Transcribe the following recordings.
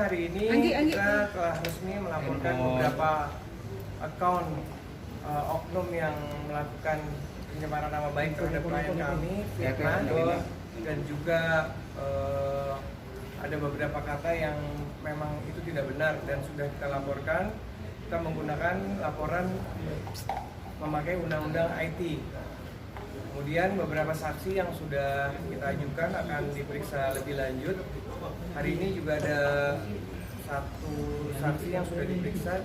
hari ini kita telah resmi melaporkan beberapa akun oknum yang melakukan pencemaran nama baik terhadap klien kami, Firman, dan juga ada beberapa kata yang memang itu tidak benar dan sudah kita laporkan. Kita menggunakan laporan memakai undang-undang IT. Kemudian beberapa saksi yang sudah kita ajukan akan diperiksa lebih lanjut. Hari ini juga ada satu saksi yang sudah diperiksa,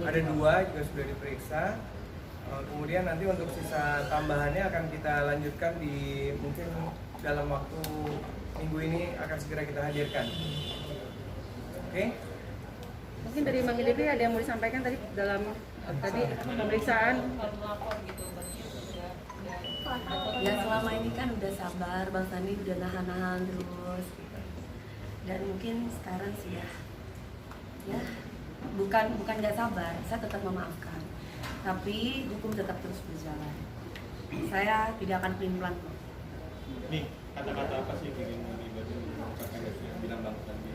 ada dua juga sudah diperiksa. Kemudian nanti untuk sisa tambahannya akan kita lanjutkan di mungkin dalam waktu minggu ini akan segera kita hadirkan. Oke? Mungkin dari Bang Devi ada yang mau disampaikan tadi dalam pemeriksaan? Ya selama ini kan udah sabar, Bang Sandi udah nahan-nahan terus gitu. Dan mungkin sekarang sudah ya bukan nggak sabar, saya tetap memaafkan, tapi hukum tetap terus berjalan. Saya tidak akan pelin-pelan kok. Nih, kata-kata apa sih yang ingin bilang Bang Sandi?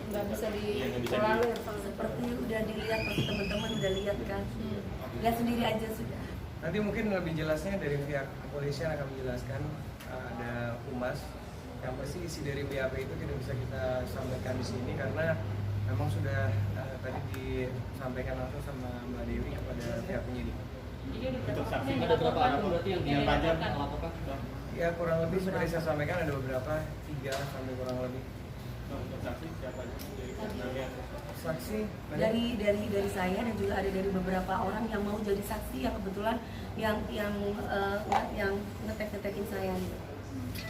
Nggak bisa ditolerir. Seperti udah dilihat, pasti teman-teman udah lihat kan. Lihat sendiri aja sudah. Nanti mungkin lebih jelasnya dari pihak kepolisian akan menjelaskan, ada humas. Yang pasti isi dari BAP itu tidak bisa kita sampaikan di sini karena memang sudah tadi disampaikan langsung sama Mbak Dewi kepada pihak penyidik. Untuk saksi Ada berapa akun berarti yang dilaporkan? melaporkan? Ya kurang lebih seperti saya sampaikan ada beberapa, 3 sampai kurang lebih. Untuk saksi siapa aja? Dari Saksi dari saya dan juga ada dari beberapa orang yang mau jadi saksi yang kebetulan yang ngetek-ngetekin saya gitu.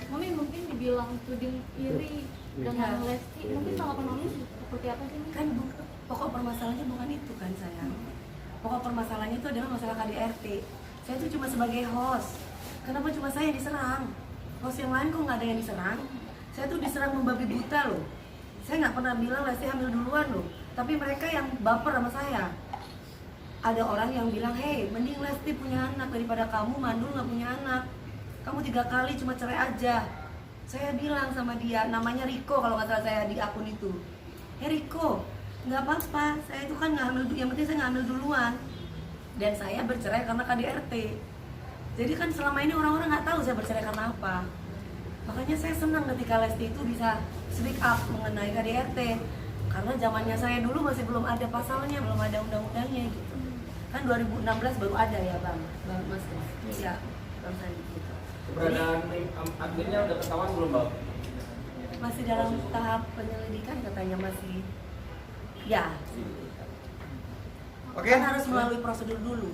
Mami mungkin dibilang tuding iri dengan Lesti, mungkin tanggapan Mami seperti apa sih? Kan pokok permasalahannya bukan itu kan sayang. Pokok permasalahannya itu adalah masalah KDRT. Saya itu cuma sebagai host. Kenapa cuma saya yang diserang? Host yang lain kok nggak ada yang diserang? Saya tuh diserang membabi buta loh. Saya nggak pernah bilang Lesti hamil duluan loh. Tapi mereka yang baper sama saya. Ada orang yang bilang, hei mending Lesti punya anak daripada kamu mandul nggak punya anak. Kamu 3 kali cuma cerai aja. Saya bilang sama dia, namanya Riko kalau nggak salah saya di akun itu. Hey Riko, nggak apa-apa, saya itu kan nggak hamil, yang penting saya nggak hamil duluan. Dan saya bercerai karena KDRT. Jadi kan selama ini orang-orang nggak tahu saya bercerai karena apa. Makanya saya senang ketika Lesti itu bisa speak up mengenai KDRT. Karena zamannya saya dulu masih belum ada pasalnya, belum ada undang-undangnya gitu. Kan 2016 baru ada ya Bang Mas. Ya, Bang Sandi gitu. Keberadaan adminnya udah ketahuan belum Bang? Masih dalam tahap penyelidikan katanya masih. Ya. Oke. Kan harus melalui prosedur dulu.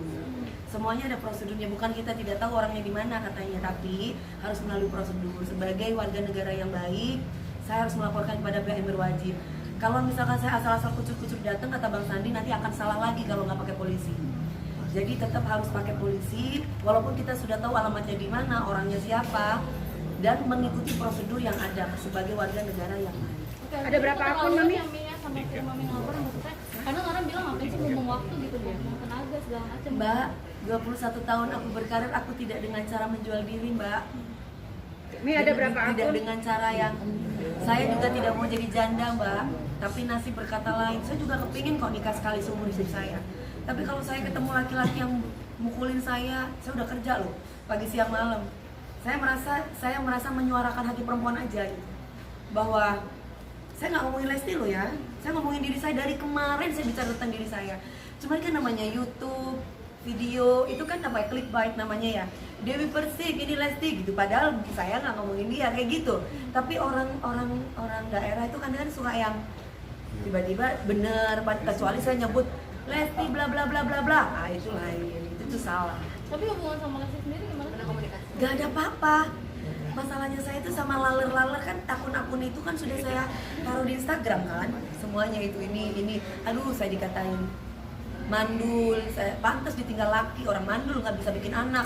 Semuanya ada prosedurnya, bukan kita tidak tahu orangnya di mana katanya, tapi harus melalui prosedur. Sebagai warga negara yang baik, saya harus melaporkan kepada pihak yang berwajib. Kalau misalkan saya asal-asal kucur-kucur datang, kata Bang Sandi, nanti akan salah lagi kalau nggak pakai polisi. Jadi tetap harus pakai polisi, walaupun kita sudah tahu alamatnya di mana, orangnya siapa, dan mengikuti prosedur yang ada sebagai warga negara yang baik. Oke, Ada berapa akun, Mami? Yang Mia sama Mami ngelaporin maksudnya, karena orang bilang ngapain sih buang waktu gitu, buang tenaga segala macam. Mbak, 21 tahun aku berkarir, aku tidak dengan cara menjual diri, Mbak. Ini ada berapa Tidak akun? dengan cara yang saya juga tidak mau jadi janda, Mbak. Tapi nasib berkata lain. Saya juga kepingin kok nikah sekali seumur hidup saya. Tapi kalau saya ketemu laki-laki yang mukulin saya udah kerja loh, pagi siang malam. Saya merasa menyuarakan hati perempuan aja gitu. Bahwa saya nggak ngomongin Lesti loh ya. Saya ngomongin diri saya dari kemarin, saya bicara tentang diri saya. Cuman kan namanya YouTube, video itu kan apa clickbait namanya ya. Dewi Persik, ini Lesti gitu. Padahal saya nggak ngomongin dia kayak gitu. Tapi orang daerah itu kan suka yang tiba-tiba bener, kecuali saya nyebut Lesti bla bla bla bla bla. Ah itu lain, itu tuh salah. Tapi hubungan sama Lesti sendiri gimana? Komunikasi? Gak ada apa-apa. Masalahnya saya itu sama laler-laler kan, akun-akun itu kan sudah saya taruh di Instagram kan. Semuanya itu ini. Aduh saya dikatain mandul, saya pantas ditinggal laki, orang mandul nggak bisa bikin anak.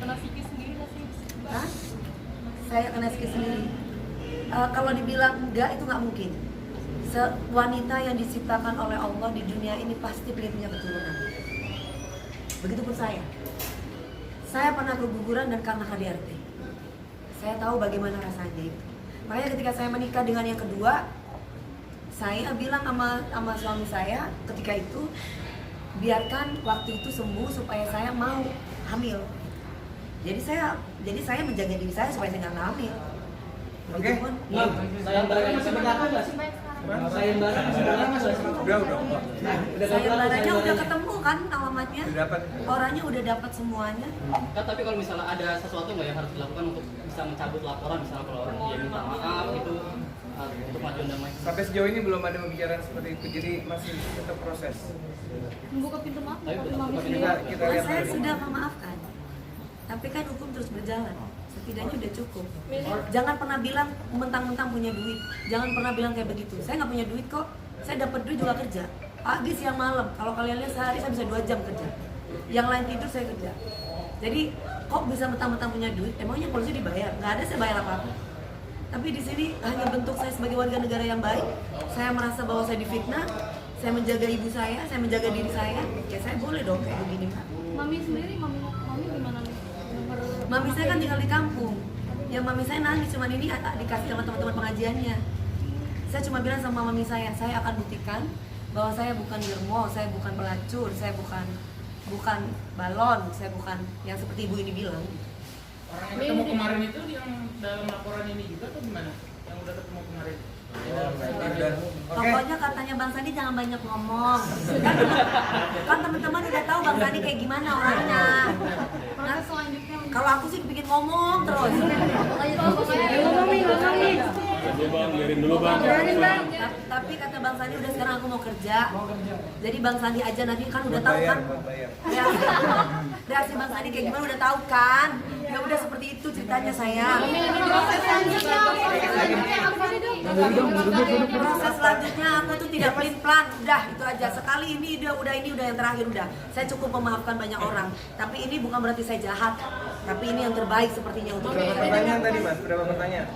Kena psikis sendiri nggak sih? Hah? Saya kena psikis sendiri. Kalau dibilang enggak itu nggak mungkin. Wanita yang diciptakan oleh Allah di dunia ini pasti pengen punya keturunan. Begitupun saya. Saya pernah keguguran dan karena KDRT. Saya tahu bagaimana rasanya itu. Makanya ketika saya menikah dengan yang kedua, Saya bilang sama suami saya ketika itu, biarkan waktu itu sembuh supaya saya mau hamil. Jadi saya menjaga diri saya supaya saya nggak hamil. Oke. Begitupun. Sayembaranya masih berlaku nggak sih? Baik sekarang. Sayembara masih berlaku nggak sih? Udah. Sayembaranya udah ketemu kan alamatnya, Udah dapat. orangnya udah dapat semuanya. Kan tapi kalau misalnya ada sesuatu nggak yang harus dilakukan untuk bisa mencabut laporan, misalnya kalau dia minta maaf gitu untuk majuan damai. Sampai sejauh ini belum ada pembicaraan seperti itu, jadi masih tetap proses. Membuka pintu maaf Tapi tapi belum mami buka sendiri. Kita lihat Saya dulu. sudah memaafkan, tapi kan hukum terus berjalan. Setidaknya udah cukup. Jangan pernah bilang mentang-mentang punya duit. Jangan pernah bilang kayak begitu. Saya nggak punya duit kok. Saya dapat duit juga kerja. Pagi, siang, malam. Kalau kalian lihat sehari saya bisa 2 jam kerja. Yang lain tidur saya kerja. Jadi kok bisa mentang-mentang punya duit? Emangnya polisi dibayar? Nggak ada saya bayar apa-apa. Tapi di sini hanya bentuk saya sebagai warga negara yang baik. Saya merasa bahwa saya difitnah. Saya menjaga ibu saya menjaga diri saya. Ya saya boleh dong kayak begini, Pak. Mami sendiri, mami gimana nih? Mami saya kan tinggal di kampung. Ya mami saya nangis, cuman ini dikasih sama teman-teman pengajiannya. Saya cuma bilang sama mami saya akan buktikan bahwa saya bukan germo, saya bukan pelacur, saya bukan balon, saya bukan yang seperti ibu ini bilang. Orang yang ketemu kemarin itu yang dalam laporan ini juga atau gimana? Yang udah ketemu kemarin? Pokoknya katanya Bang Sandi jangan banyak ngomong. Kan teman-teman udah tahu Bang Sandi kayak gimana orangnya. Proses selanjutnya Kalau aku sih bikin ngomong terus. Ngomongin. Biarin dulu bang. Tapi kata Bang Sandi udah sekarang aku mau kerja. Jadi Bang Sandi aja nanti kan udah tahu kan. Buat bayar. Reaksi Bang Sandi kayak gimana udah tahu kan. Ya udah seperti itu ceritanya saya. proses selanjutnya apa sih dok? Proses selanjutnya aku tuh tidak pelin plan, udah itu aja. Sekali ini udah yang terakhir udah. Saya cukup memaafkan banyak orang. Tapi ini bukan berarti saya jahat. Tapi ini yang terbaik sepertinya untuk Berapa saya. pertanyaan tadi mas? Berapa pertanyaan?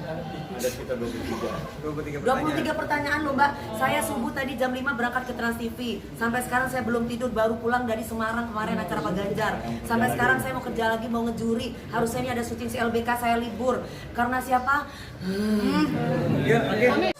Ada sekitar 23. 23 pertanyaan. 23 pertanyaan loh Mbak. Saya subuh tadi jam 5 berangkat ke Trans TV. Sampai sekarang saya belum tidur, baru pulang dari Semarang kemarin acara Pak Ganjar. Sampai sekarang saya mau kerja lagi, mau ngejuri. Harusnya ini ada syuting CLBK, saya libur. Karena siapa? Ya, oke.